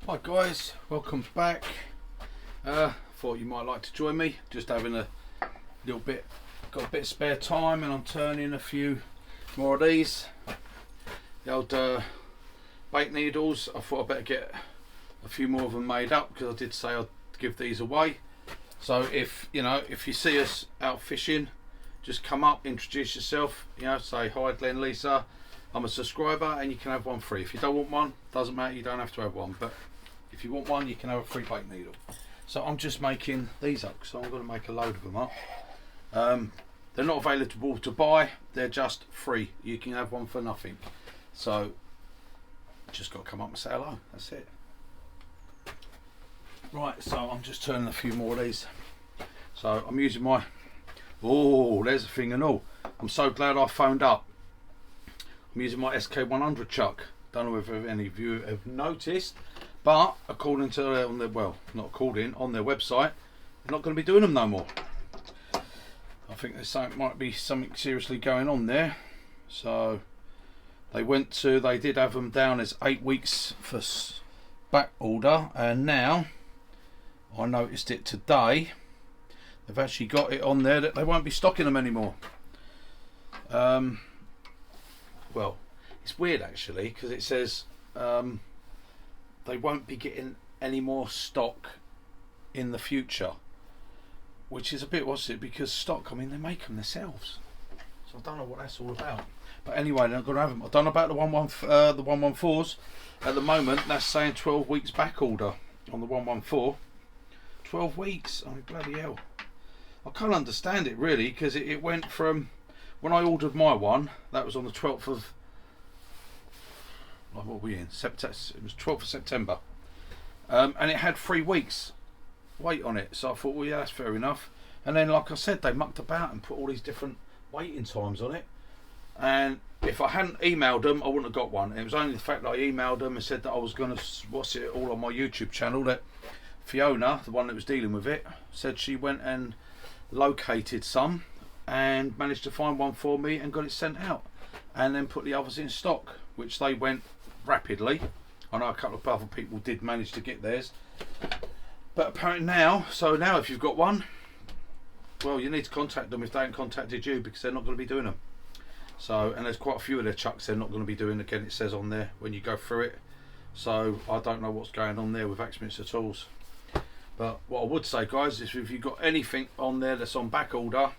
Hi guys, welcome back. Thought you might like to join me. Just having a little bit, got a bit of spare time, and I'm turning a few more of these. The old bake needles. I thought I'd better get a few more of them made up because I did say I'd give these away. So if you see us out fishing, just come up, introduce yourself. Say hi, Glenn, Lisa. I'm a subscriber, and you can have one free. If you don't want one, doesn't matter. You don't have to have one, but if you want one, you can have a free bake needle. So I'm just making these up, so I'm going to make a load of them up. They're not available to buy, they're just free. You can have one for nothing. So just got to come up and say hello, that's it. Right, so I'm just turning a few more of these. So I'm using my, oh, there's a thing and all. I'm so glad I phoned up. I'm using my SK100 chuck. Don't know if any of you have noticed, but according to on their, well, not according, on their website, they're not going to be doing them no more. I think there's something, might be something seriously going on there. So they did have them down as 8 weeks for back order, and now I noticed it today. They've actually got it on there that they won't be stocking them anymore. Well, it's weird actually, because it says they won't be getting any more stock in the future, which is a bit, what's it, because stock, I mean, they make them themselves, so I don't know what that's all about. But anyway, they're going to have them. I don't know about the 114s at the moment. That's saying 12 weeks back order on the 114. 12 weeks, I mean, bloody hell. I can't understand it really, because it went from when I ordered my one, that was on the 12th of, what were we in? September. It was 12th of September, and it had 3 weeks wait on it. So I thought, well, yeah, that's fair enough. And then, like I said, they mucked about and put all these different waiting times on it. And if I hadn't emailed them, I wouldn't have got one. It was only the fact that I emailed them and said that I was going to watch it all on my YouTube channel, that Fiona, the one that was dealing with it, said she went and located some and managed to find one for me and got it sent out, and then put the others in stock, which they went rapidly. I know a couple of other people did manage to get theirs, but apparently now if you've got one, well, you need to contact them if they haven't contacted you, because they're not going to be doing them. So, and there's quite a few of their chucks they're not going to be doing. Again, it says on there when you go through it. So I don't know what's going on there with Axminster tools. But what I would say, guys, is if you've got anything on there that's on back order,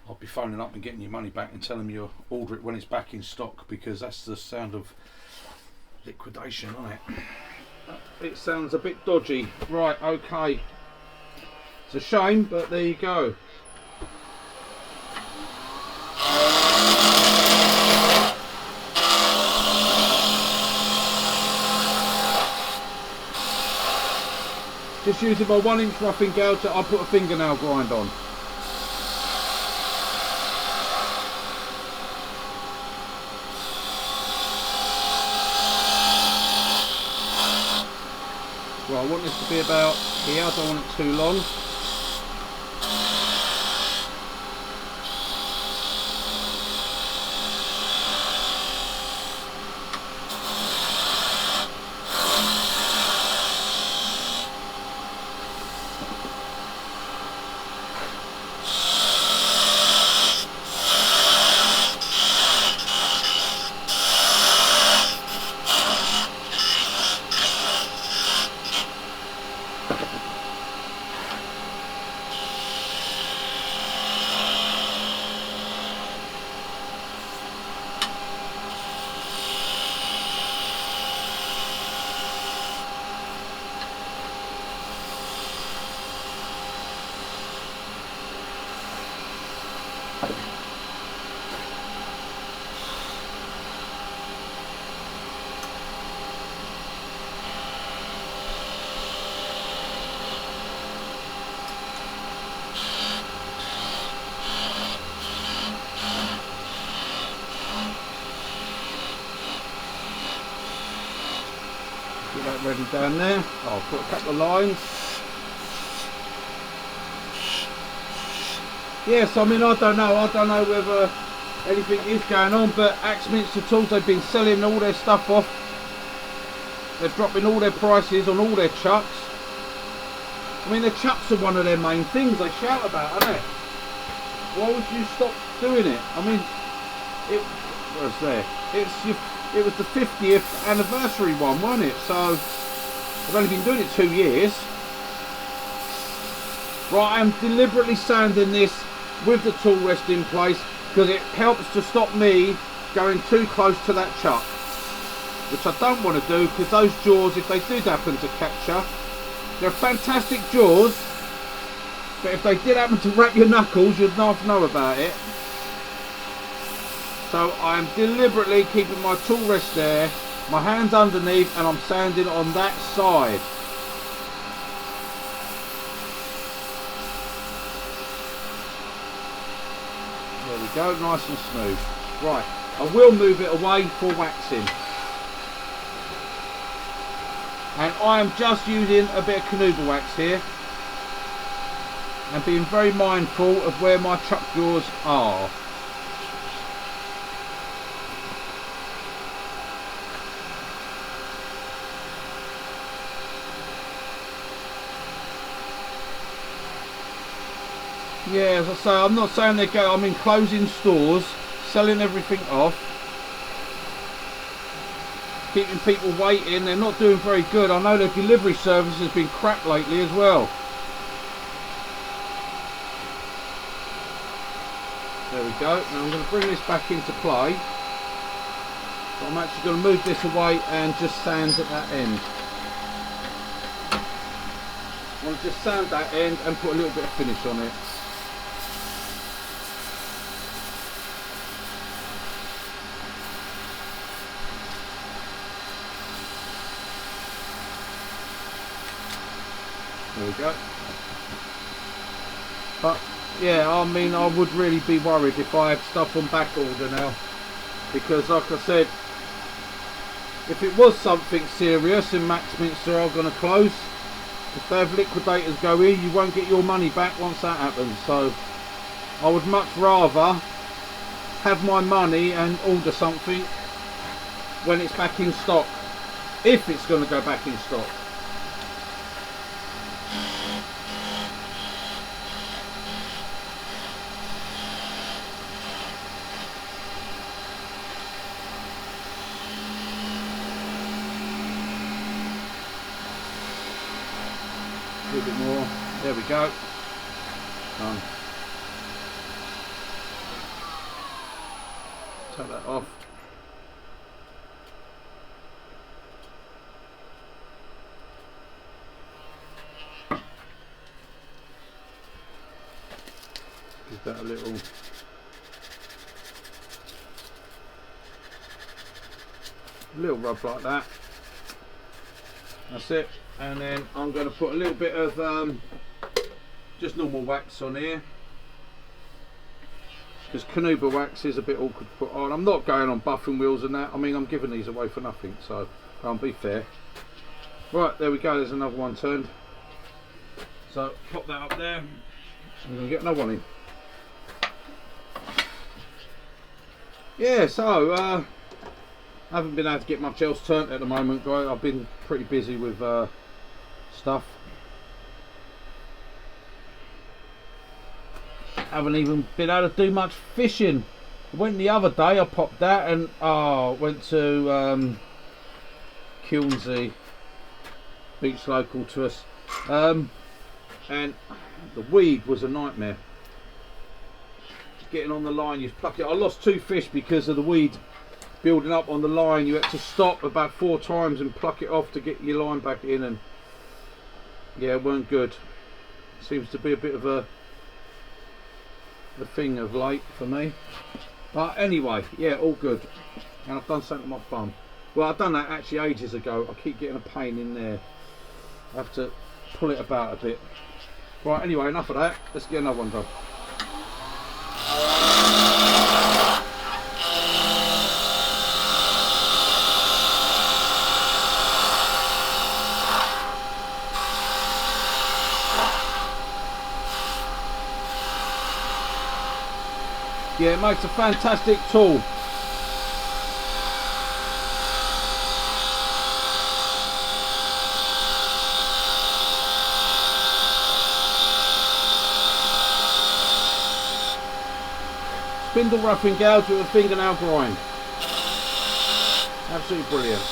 I'll be phoning up and getting your money back and telling you order it when it's back in stock, because that's the sound of liquidation, isn't it? It sounds a bit dodgy. Right, okay. It's a shame, but there you go. Just using my 1-inch roughing gouge that I put a fingernail grind on. Well, I want this to be about here, I don't want it too long. Get that ready down there. I'll put a couple of lines. Yes, I mean, I don't know whether anything is going on, but Axminster Tools, they've been selling all their stuff off They're dropping all their prices on all their chucks. I mean, the chucks are one of their main things they shout about, aren't they? Why would you stop doing it? I mean, where's there? It was the 50th anniversary one, wasn't it? So I've only been doing it 2 years. Right, I am deliberately sanding this with the tool rest in place because it helps to stop me going too close to that chuck, which I don't want to do, because those jaws, if they did happen to capture, they're fantastic jaws, but if they did happen to wrap your knuckles, you'd not know about it. So I am deliberately keeping my tool rest there, my hands underneath, and I'm sanding on that side. There we go, nice and smooth. Right, I will move it away for waxing. And I am just using a bit of Carbide wax here and being very mindful of where my chuck jaws are. Yeah, as I say, I'm not saying they go, I'm in closing stores, selling everything off, keeping people waiting. They're not doing very good. I know their delivery service has been crap lately as well. There we go. Now I'm going to bring this back into play. So I'm actually going to move this away and just sand at that end. I want to just sand that end and put a little bit of finish on it. There we go. But yeah, I mean, I would really be worried if I had stuff on back order now, because like I said, if it was something serious and Axminster are going to close, if they have liquidators go in, you won't get your money back once that happens. So I would much rather have my money and order something when it's back in stock, if it's going to go back in stock. A little bit more. There we go. Done. Take that off. Give that a little rub like that. That's it. And then I'm going to put a little bit of just normal wax on here, because Carbide wax is a bit awkward to put on. I'm not going on buffing wheels and that. I mean, I'm giving these away for nothing, so I'll be fair. Right, there we go. There's another one turned. So pop that up there. I'm going to get another one in. Yeah, so I haven't been able to get much else turned at the moment, guys. I've been pretty busy with stuff. Haven't even been able to do much fishing. I went the other day, I popped that and went to Kilnsey beach local to us, and the weed was a nightmare. Getting on the line, you pluck it. I lost 2 fish because of the weed building up on the line. You had to stop about 4 times and pluck it off to get your line back in, and yeah, it weren't good. Seems to be a bit of the thing of late for me. But anyway, yeah, all good. And I've done something to my thumb. Well, I've done that actually ages ago. I keep getting a pain in there. I have to pull it about a bit. Right, anyway, enough of that. Let's get another one done. Yeah, it makes a fantastic tool. spindle roughing gouge with a fingernail grind. Absolutely brilliant.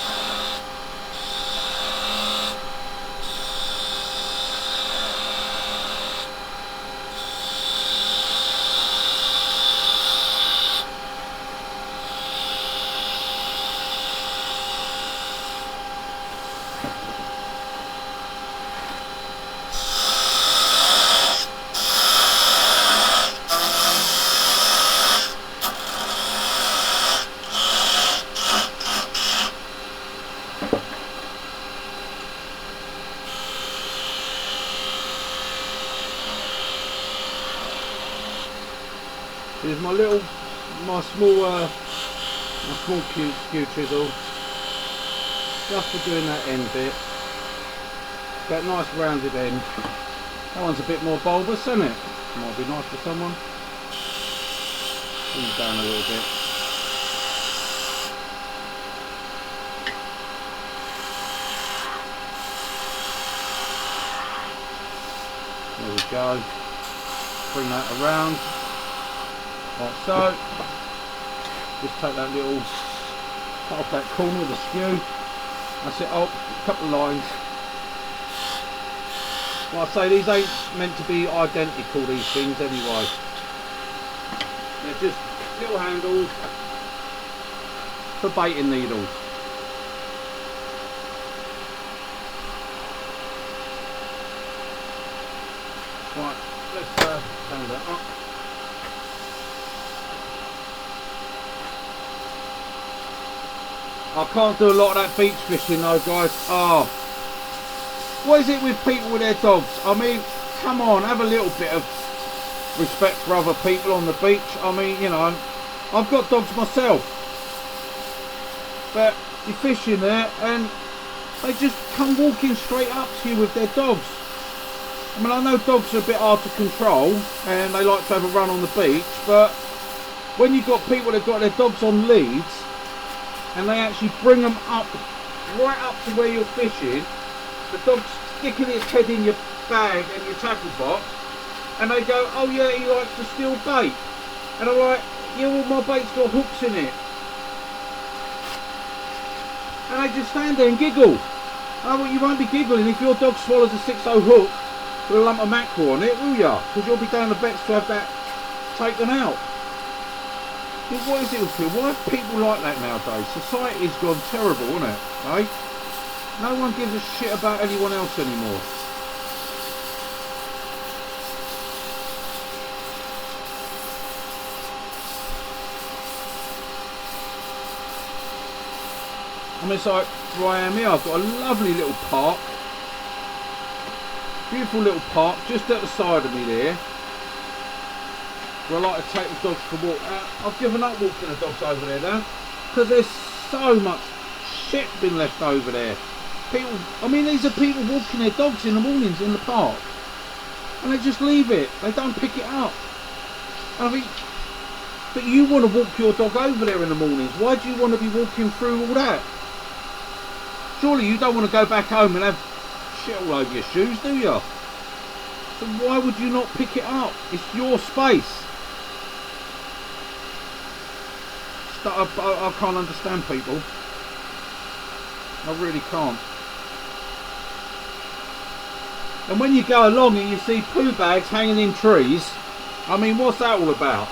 Here's my small skew chisel, just for doing that end bit. That nice rounded end. That one's a bit more bulbous, isn't it? Might be nice for someone. Bring it down a little bit. There we go. Bring that around. Like so. Just take that little, cut off that corner with the skew. That's it, up, a couple of lines. Like I say, these ain't meant to be identical, these things anyway. They're just little handles for baiting needles. Right, let's hang that up. I can't do a lot of that beach fishing though, guys. Oh, what is it with people with their dogs? I mean, come on, have a little bit of respect for other people on the beach. I mean, you know, I've got dogs myself, but you're fishing there and they just come walking straight up to you with their dogs. I mean, I know dogs are a bit hard to control and they like to have a run on the beach, but when you've got people that got their dogs on leads and they actually bring them up, right up to where you're fishing, the dog's sticking its head in your bag and your tackle box, and they go, oh yeah, he likes to steal bait. And I'm like, yeah, well my bait's got hooks in it. And they just stand there and giggle. Oh, well, you won't be giggling if your dog swallows a 6-0 hook with a lump of mackerel on it, will ya? Because you'll be down the vets to have that taken out. What is it with people? Why are people like that nowadays? Society's gone terrible, isn't it? Eh? No one gives a shit about anyone else anymore. I mean, it's like where I am here, I've got a lovely little park. Beautiful little park just at the side of me there. Where I like to take the dogs for a walk. I've given up walking the dogs over there now because there's so much shit been left over there. People, I mean, these are people walking their dogs in the mornings in the park and they just leave it. They don't pick it up. And I think, but you want to walk your dog over there in the mornings. Why do you want to be walking through all that? Surely you don't want to go back home and have shit all over your shoes, do you? So why would you not pick it up? It's your space. I can't understand people. I really can't. And when you go along and you see poo bags hanging in trees, I mean, what's that all about?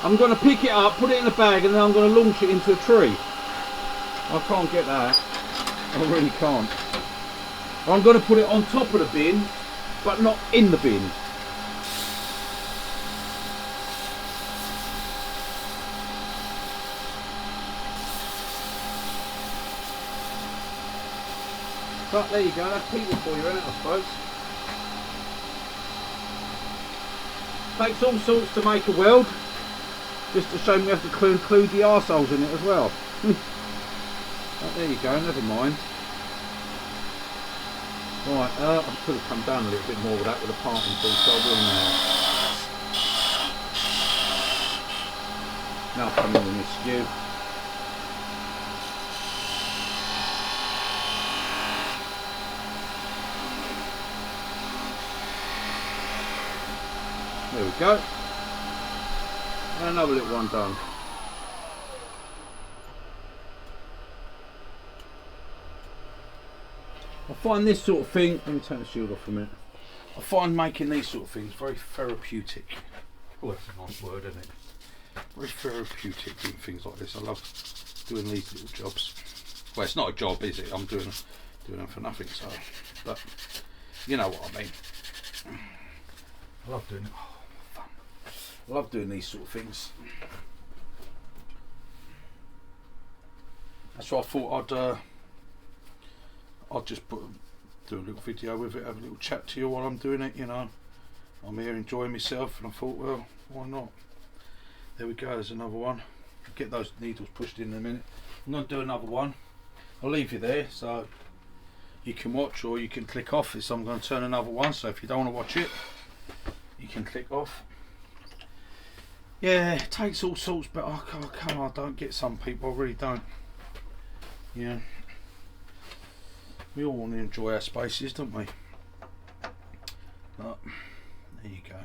I'm going to pick it up, put it in a bag, and then I'm going to launch it into a tree. I can't get that. I really can't. I'm going to put it on top of the bin, but not in the bin. But there you go, that's people for you, isn't it, I suppose. Takes all sorts to make a world. Just to show me we have to include the arseholes in it as well. But there you go, never mind. Right, I could have come down a little bit more with that with a parting tool, so I will now. Now I'll come in with my skew. There we go. And another little one done. I find this sort of thing, let me turn the shield off for a minute. I find making these sort of things very therapeutic. Oh, that's a nice word, isn't it? Very therapeutic doing things like this. I love doing these little jobs. Well, it's not a job, is it? I'm doing them for nothing, so. But you know what I mean. I love doing it. Oh, fun. I love doing these sort of things. That's why I thought I'd just do a little video with it, have a little chat to you while I'm doing it, you know. I'm here enjoying myself, and I thought, well, why not? There we go, there's another one. Get those needles pushed in a minute. I'm going to do another one. I'll leave you there so you can watch, or you can click off. So I'm going to turn another one, so if you don't want to watch it, you can click off. Yeah, it takes all sorts, but I don't get some people, I really don't. Yeah. We all want to enjoy our spaces, don't we? But there you go.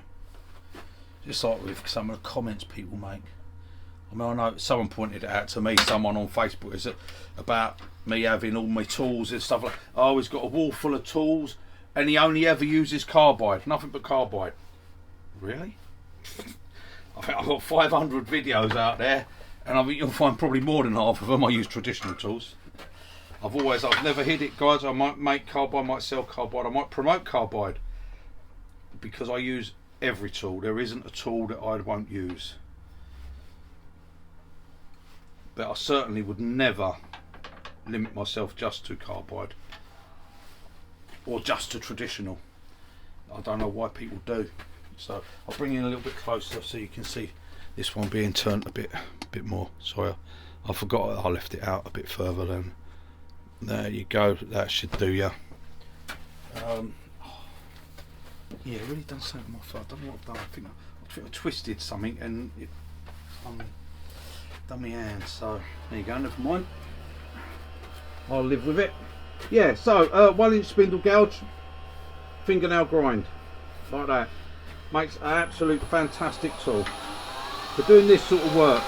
Just like with some of the comments people make. I mean, I know someone pointed it out to me, someone on Facebook, is it about me having all my tools and stuff like. Oh, he's got a wall full of tools, and he only ever uses carbide, nothing but carbide. Really? I think I've got 500 videos out there, and I think you'll find probably more than half of them I use traditional tools. I've never hid it, guys. I might make carbide, I might sell carbide, I might promote carbide, because I use every tool. There isn't a tool that I won't use. But I certainly would never limit myself just to carbide or just to traditional. I don't know why people do. So I'll bring in a little bit closer so you can see this one being turned a bit more. Sorry, I forgot I left it out a bit further then. There you go, that should do you. Yeah, really done something with my foot. I don't know what I've done. I think I twisted something and it done my hand. So there you go, never mind. I'll live with it. Yeah, so 1-inch spindle gouge, fingernail grind, like that. Makes an absolute fantastic tool for doing this sort of work.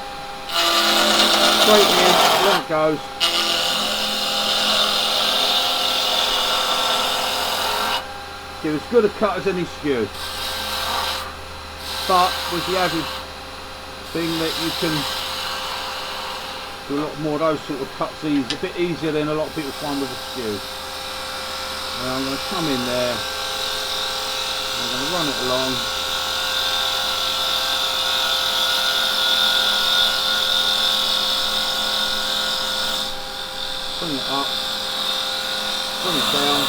Straight in, there it goes. Give as good a cut as any skew, but with the added thing that you can do a lot more of those sort of cuts a bit easier than a lot of people find with a skew. And I'm going to come in there, I'm going to run it along. Bring it up, bring it down.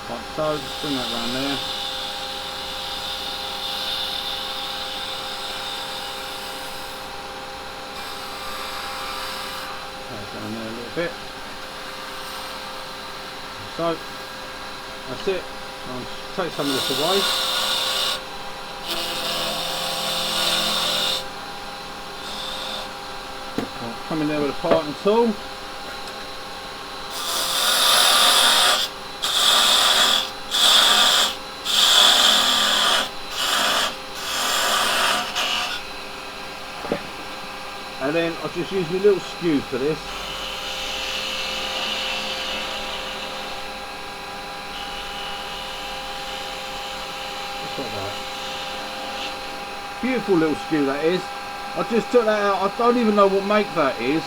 Like so, just bring that round there. Down there a little bit. So, that's it. I'll take some of this away. I'll come in there with a parting tool. And then I'll just use my little skew for this. Just like that. Beautiful little skew that is. I just took that out. I don't even know what make that is.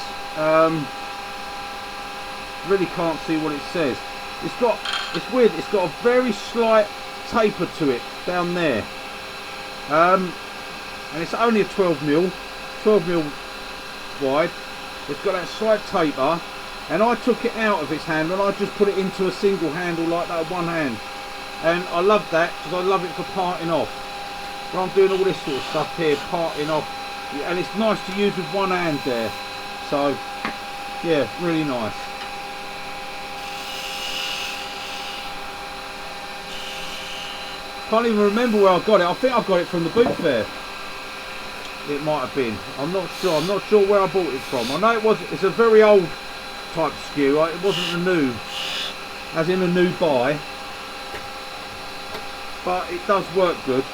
Really can't see what it says. It's weird, it's got a very slight taper to it down there. And it's only a 12mm wide. It's got that slight taper, and I took it out of its handle and I just put it into a single handle like that, one hand. And I love that because I love it for parting off. When I'm doing all this sort of stuff here, parting off, and it's nice to use with one hand there. So yeah, really nice. Can't even remember where I got it. I think I got it from the boot fair. It might have been. I'm not sure. I'm not sure where I bought it from. I know it's a very old type skew. It wasn't a new, as in a new buy, but it does work good.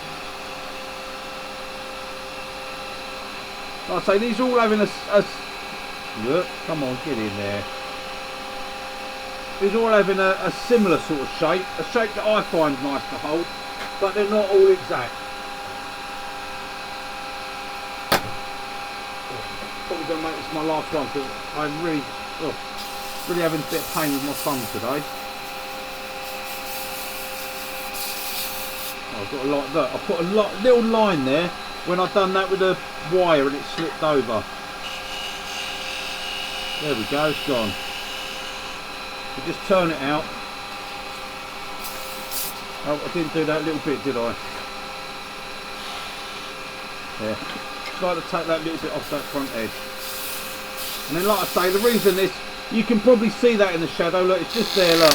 Like I say, these are all having a look, come on, get in there. These are all having a similar sort of shape, a shape that I find nice to hold, but they're not all exact. Probably going to make this my last one because I'm really having a bit of pain with my thumb today. I've got a lot. Look, I put a little line there when I've done that with a wire and it slipped over. There we go, it's gone. You just turn it out. Oh, I didn't do that little bit, did I? Yeah. Try to take that little bit off that front edge. And then, like I say, the reason is you can probably see that in the shadow. Look, it's just there. Look,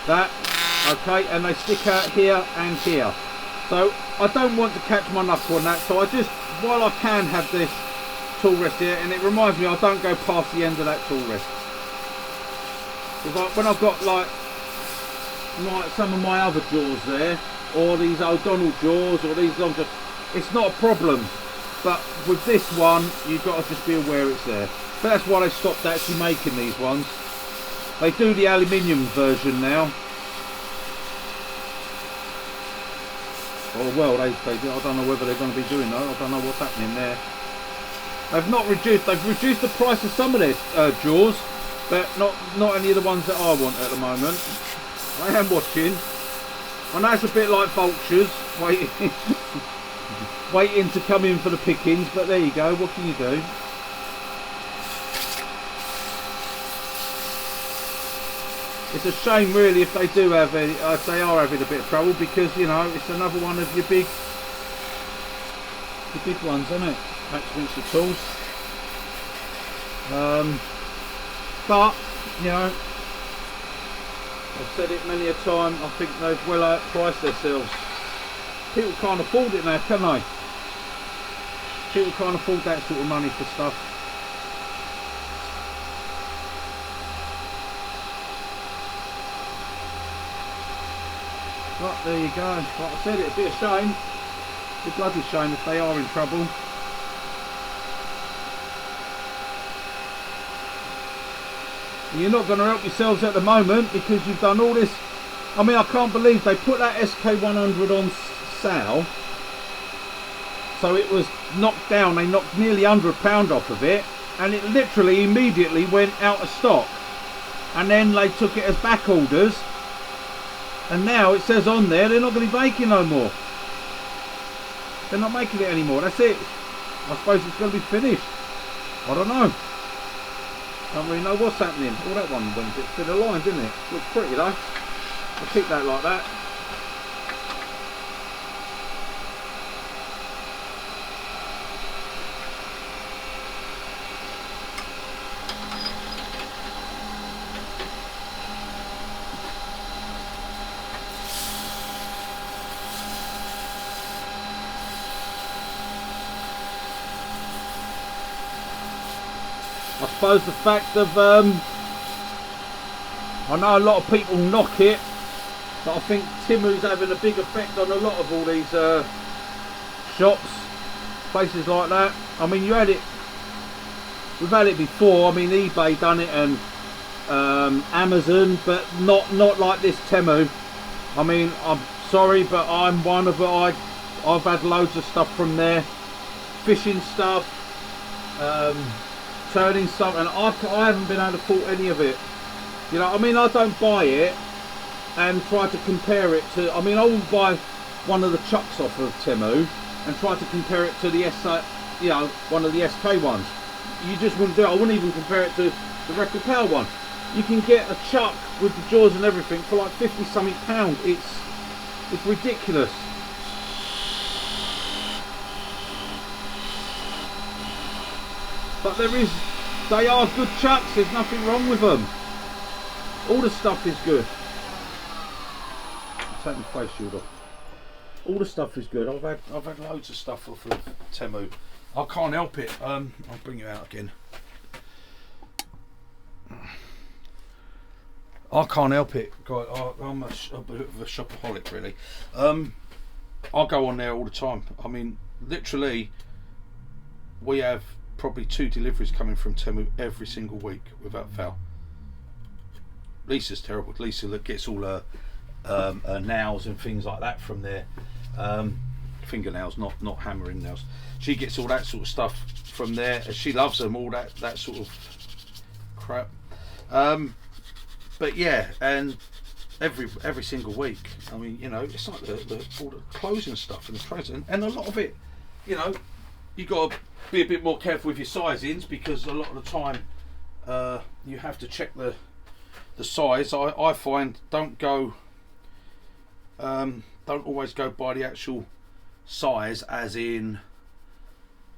that. Okay, and they stick out here and here. So I don't want to catch my knuckle on that. So I just, while I can have this tool rest here, and it reminds me I don't go past the end of that tool rest. Because when I've got like some of my other jaws there, or these O'Donnell jaws, or these longer, it's not a problem. But with this one, you've got to just be aware it's there. But that's why they stopped actually making these ones. They do the aluminium version now. Oh well, they I don't know whether they're going to be doing that. I don't know what's happening there. They've reduced the price of some of their jaws, but not any of the ones that I want at the moment. I am watching. I know it's a bit like vultures, waiting to come in for the pickings, but there you go, what can you do? It's a shame really if they do have if they are having a bit of trouble, because you know it's another one of your big ones, isn't it? Axminster tools. But you know, I've said it many a time, I think they've well outpriced themselves. People can't afford it now, can they? People can't afford that sort of money for stuff. But there you go. Like I said, it'd be a shame. It'd be a bloody shame if they are in trouble. You're not going to help yourselves at the moment because you've done all this. I mean, I can't believe they put that SK100 on sale. So it was knocked down. They knocked nearly £100 off of it, and it literally immediately went out of stock. And then they took it as back orders, and now it says on there they're not going to be making no more. They're not making it anymore. That's it. I suppose it's going to be finished. I don't know. I don't really know what's happening. All that one went a bit thin aligned, didn't it? Looks pretty though. I'll keep that like that. I suppose the fact of, I know a lot of people knock it, but I think Temu's having a big effect on a lot of all these shops, places like that. I mean, we've had it before. I mean, eBay done it and Amazon, but not like this Temu. I mean, I'm sorry, but I'm one of it. I've had loads of stuff from there, fishing stuff. Turning stuff, and I haven't been able to fault any of it. You know, I mean, I don't buy it and try to compare it to. I mean, I will buy one of the chucks off of Temu and try to compare it to the you know, one of the SK ones. You just wouldn't do it. I wouldn't even compare it to the Record Power one. You can get a chuck with the jaws and everything for like 50 something pound. It's ridiculous. But they are good chucks, there's nothing wrong with them. All the stuff is good. Take my face shield off. All the stuff is good. I've had loads of stuff off of Temu. I can't help it. I'll bring you out again. I can't help it. God, I'm a bit of a shopaholic really. I go on there all the time. I mean, literally, we have probably 2 deliveries coming from Temu every single week without fail. Lisa's terrible. Lisa gets all her nails and things like that from there. Fingernails, not hammering nails. She gets all that sort of stuff from there. She loves them, all that sort of crap. But yeah, and every single week, I mean, you know, it's like all the clothes and stuff and the trays, and a lot of it, you know, you got to be a bit more careful with your sizings, because a lot of the time you have to check the size. I find don't always go by the actual size, as in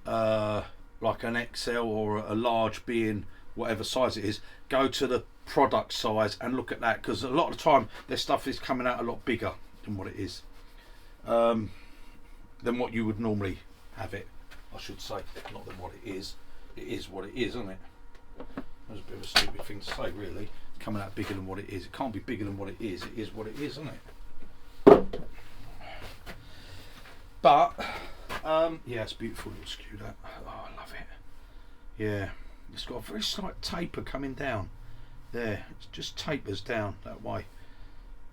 like an XL or a large being whatever size it is. Go to the product size and look at that, because a lot of the time their stuff is coming out a lot bigger than what it is, than what you would normally have it, I should say. Not than what it is. It is what it is, isn't it? That's a bit of a stupid thing to say, really. It's coming out bigger than what it is. It can't be bigger than what it is. It is what it is, isn't it? But yeah, it's a beautiful little skew, that. Oh, I love it. Yeah, it's got a very slight taper coming down there. It just tapers down that way.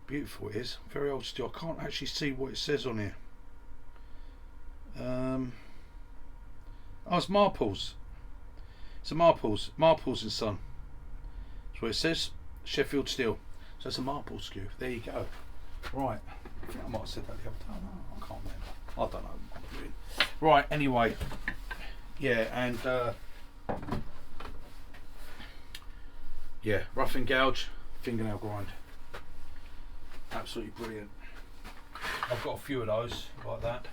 Beautiful it is. Very old steel. I can't actually see what it says on here. Oh, it's Marples. It's a Marples and Son. That's what it says. Sheffield steel. So it's a Marple skew. There you go. Right. I think I might have said that the other time. I can't remember. I don't know what I'm doing. Right. Anyway. Yeah, and yeah, rough and gouge, fingernail grind. Absolutely brilliant. I've got a few of those like that.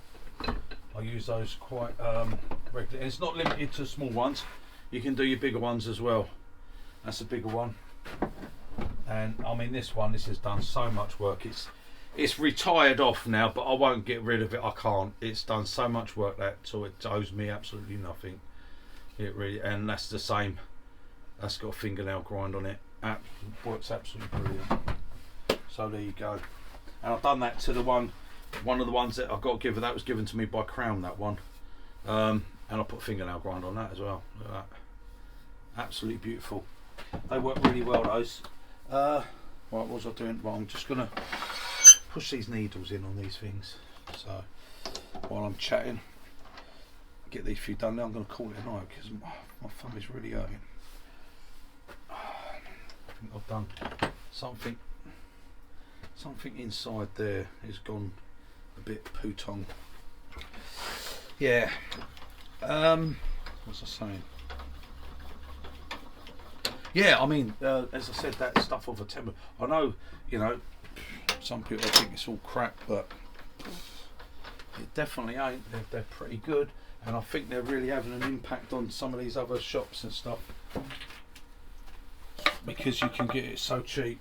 I use those quite regularly, and it's not limited to small ones. You can do your bigger ones as well. That's a bigger one, and I mean this has done so much work. It's retired off now, but I won't get rid of it. I can't. It's done so much work that so it owes me absolutely nothing. It really, and that's the same. That's got a fingernail grind on it. Works absolutely brilliant. So there you go. And I've done that to the one of the ones that I've got given. That was given to me by Crown, that one. And I put fingernail grind on that as well. Look at that. Absolutely beautiful. They work really well, those. Right, what was I doing? Well, I'm just gonna push these needles in on these things. So while I'm chatting, get these few done. Now I'm gonna call it a night, because my thumb is really hurting. I think I've done something inside there has gone a bit poo-tong. Yeah. What's I saying? Yeah, I mean, as I said, that stuff of a Temu. I know, you know, some people think it's all crap, but it definitely ain't. They're pretty good, and I think they're really having an impact on some of these other shops and stuff, because you can get it so cheap.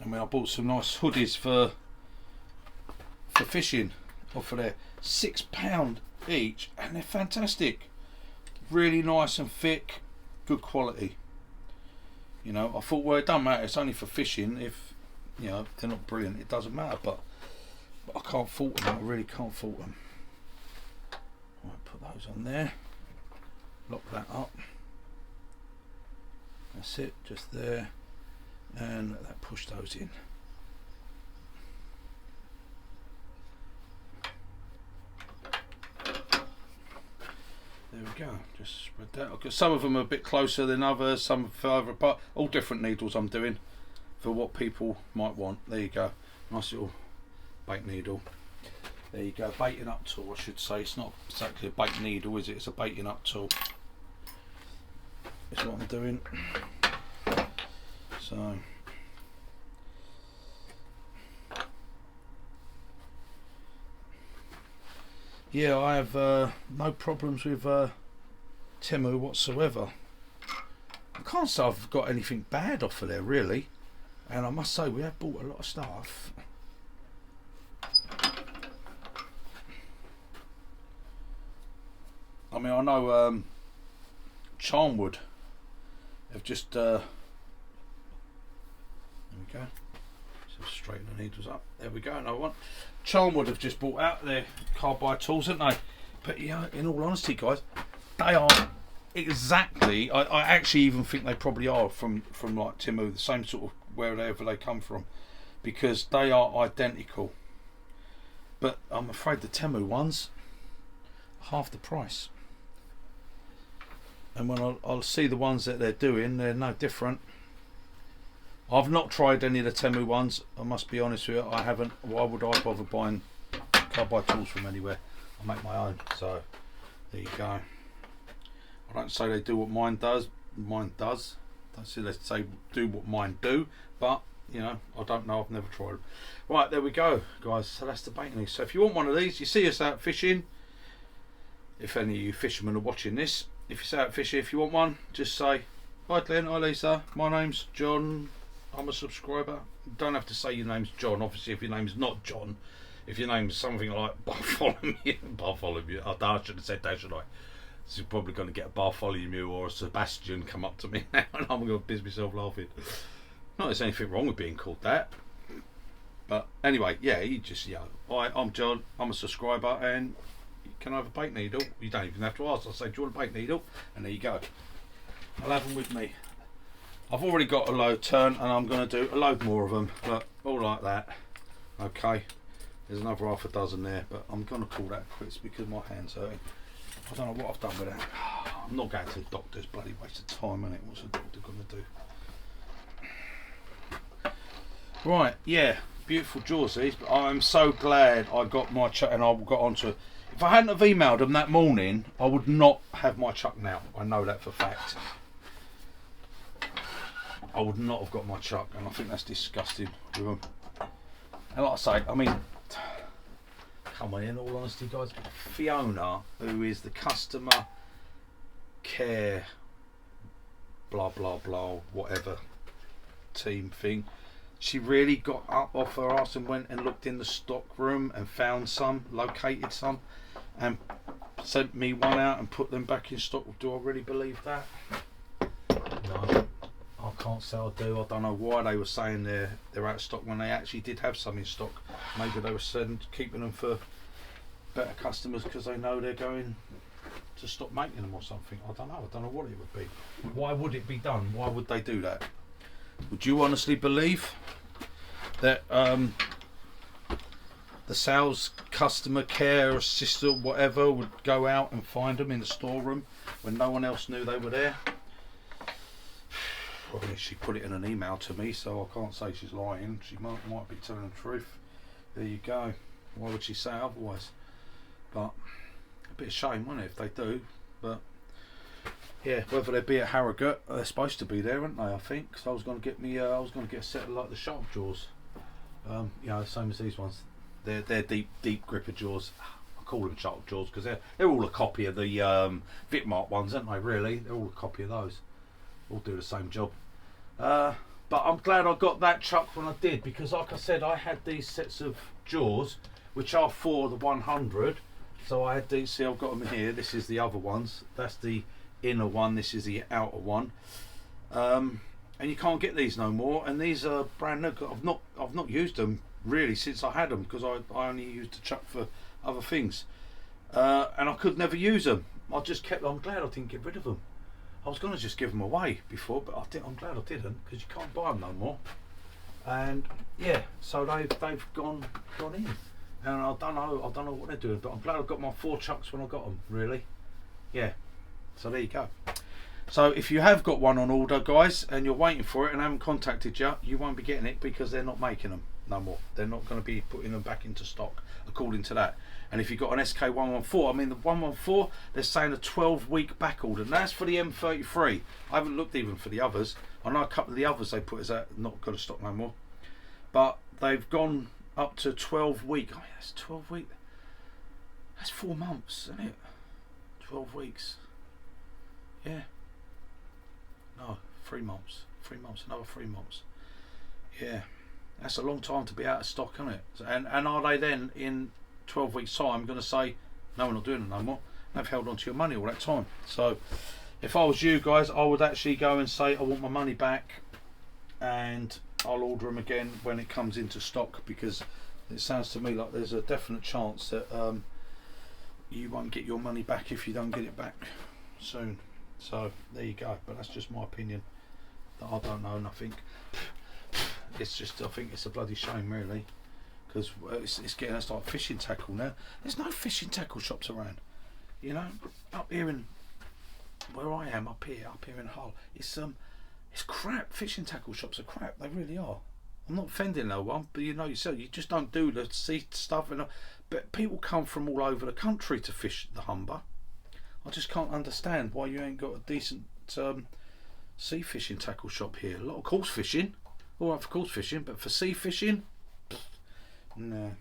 I mean, I bought some nice hoodies for fishing off of there. £6 each, and they're fantastic. Really nice and thick, good quality. You know, I thought, well, it doesn't matter. It's only for fishing. If you know they're not brilliant, it doesn't matter. But I can't fault them. I really can't fault them. Right, put those on there. Lock that up. That's it, just there, and let that push those in. There we go, just spread that. Because some of them are a bit closer than others, some further apart. All different needles I'm doing for what people might want. There you go, nice little bait needle. There you go, baiting up tool, I should say. It's not exactly a bait needle, is it? It's a baiting up tool. That's what I'm doing. So yeah, I have no problems with Temu whatsoever. I can't say I've got anything bad off of there, really. And I must say, we have bought a lot of stuff. I mean, I know Charnwood have just there we go, so straighten the needles up. There we go, another one. Charnwood have just brought out their carbide tools, haven't they? But yeah, in all honesty, guys, they are exactly. I actually even think they probably are from like Temu, the same sort of wherever they come from, because they are identical. But I'm afraid the Temu ones are half the price. And when I'll see the ones that they're doing, they're no different. I've not tried any of the Temu ones, I must be honest with you. I haven't. Why would I bother buying Carbide tools from anywhere? I make my own, so there you go. I don't say they do what mine does. Mine does. Don't say they say do what mine do, but you know, I don't know. I've never tried them. Right, there we go, guys. So that's the baiting. So if you want one of these, you see us out fishing. If any of you fishermen are watching this, if you're out fishing, if you want one, just say, "Hi Glenn, hi Lisa. My name's John. I'm a subscriber." You don't have to say your name's John. Obviously, if your name's not John. If your name's something like Bartholomew, I should have said that, should I? So you're probably going to get a Bartholomew or a Sebastian come up to me now, and I'm going to piss myself laughing. Not there's anything wrong with being called that, but anyway, yeah, you just, yeah. Hi, I'm John. I'm a subscriber, and can I have a bait needle? You don't even have to ask. I'll say, do you want a bait needle? And there you go. I'll have them with me. I've already got a load turn, and I'm going to do a load more of them, but all like that. Okay. There's another half a dozen there, but I'm going to call that quits because my hand's hurting. I don't know what I've done with that. I'm not going to the doctor's, bloody waste of time, innit? What's the doctor going to do? Right, yeah, beautiful jaws these, but I'm so glad I got my chuck and I got onto it. If I hadn't have emailed them that morning, I would not have my chuck now. I know that for a fact. I would not have got my chuck, and I think that's disgusting with them. And like I say, I mean, come on, in all honesty, guys, Fiona, who is the customer care blah blah blah whatever team thing, she really got up off her ass and went and looked in the stock room and found some, located some, and sent me one out and put them back in stock. Do I really believe that? No, I can't say I do. I don't know why they were saying they're out of stock when they actually did have some in stock. Maybe they were keeping them for better customers because they know they're going to stop making them or something. I don't know what it would be. Why would it be done? Why would they do that? Would you honestly believe that the sales customer care assistant whatever would go out and find them in the storeroom when no one else knew they were there? Well, she put it in an email to me, so I can't say she's lying. She might be telling the truth. There you go. Why would she say otherwise? But a bit of shame, wouldn't it, if they do? But yeah, whether they be at Harrogate, they're supposed to be there, aren't they? I think. Because I was going to get me, I was going to get a set of like the sharp jaws. You know, the same as these ones. They're deep gripper jaws. I call them sharp jaws because they're all a copy of the Vitmark ones, aren't they? Really, they're all a copy of those. All do the same job. But I'm glad I got that chuck when I did, because like I said, I had these sets of jaws which are for the 100. So I had these, see, I've got them here. This is the other ones. That's the inner one, this is the outer one. And you can't get these no more, and these are brand new. I've not used them really since I had them, because I only used the chuck for other things. And I could never use them. I just kept, I'm glad I didn't get rid of them. I was going to just give them away before, but I'm glad I didn't, because you can't buy them no more. And yeah, so they've gone in, and I don't know what they're doing, but I'm glad I got my 4 chucks when I got them. Really, yeah. So there you go. So if you have got one on order, guys, and you're waiting for it and haven't contacted you, you won't be getting it, because they're not making them no more. They're not going to be putting them back into stock according to that. And if you've got an SK114, I mean the 114, they're saying a 12-week back order, and that's for the M33. I haven't looked even for the others. I know a couple of the others they put as that not got to stock no more, but they've gone up to 12 week. Oh yeah, that's 12 week. That's 4 months, isn't it? 12 weeks. Yeah. No, 3 months. 3 months, another 3 months. Yeah. That's a long time to be out of stock, isn't it? And are they then in 12 weeks time going to say, no, we're not doing it no more? They've held on to your money all that time. So if I was you guys, I would actually go and say, I want my money back, and I'll order them again when it comes into stock, because it sounds to me like there's a definite chance that you won't get your money back if you don't get it back soon. So there you go. But that's just my opinion. I don't know nothing. It's just, I think it's a bloody shame really, because it's getting us like fishing tackle now. There's no fishing tackle shops around, you know. Up here in where I am, up here in Hull, it's crap. Fishing tackle shops are crap. They really are. I'm not offending no one, but you know yourself, you just don't do the sea stuff. But people come from all over the country to fish the Humber. I just can't understand why you ain't got a decent sea fishing tackle shop here. A lot of coarse fishing, all right for coarse fishing, but for sea fishing, no.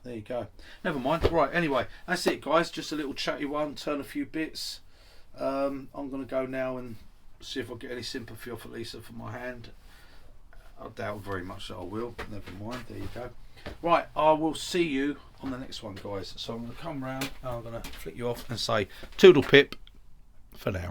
There you go. Never mind. Right. Anyway, that's it, guys. Just a little chatty one. Turn a few bits. I'm gonna go now and see if I get any sympathy off Lisa for my hand. I doubt very much that I will. Never mind. There you go. Right. I will see you on the next one, guys. So I'm gonna come round and I'm gonna flick you off and say toodle pip for now.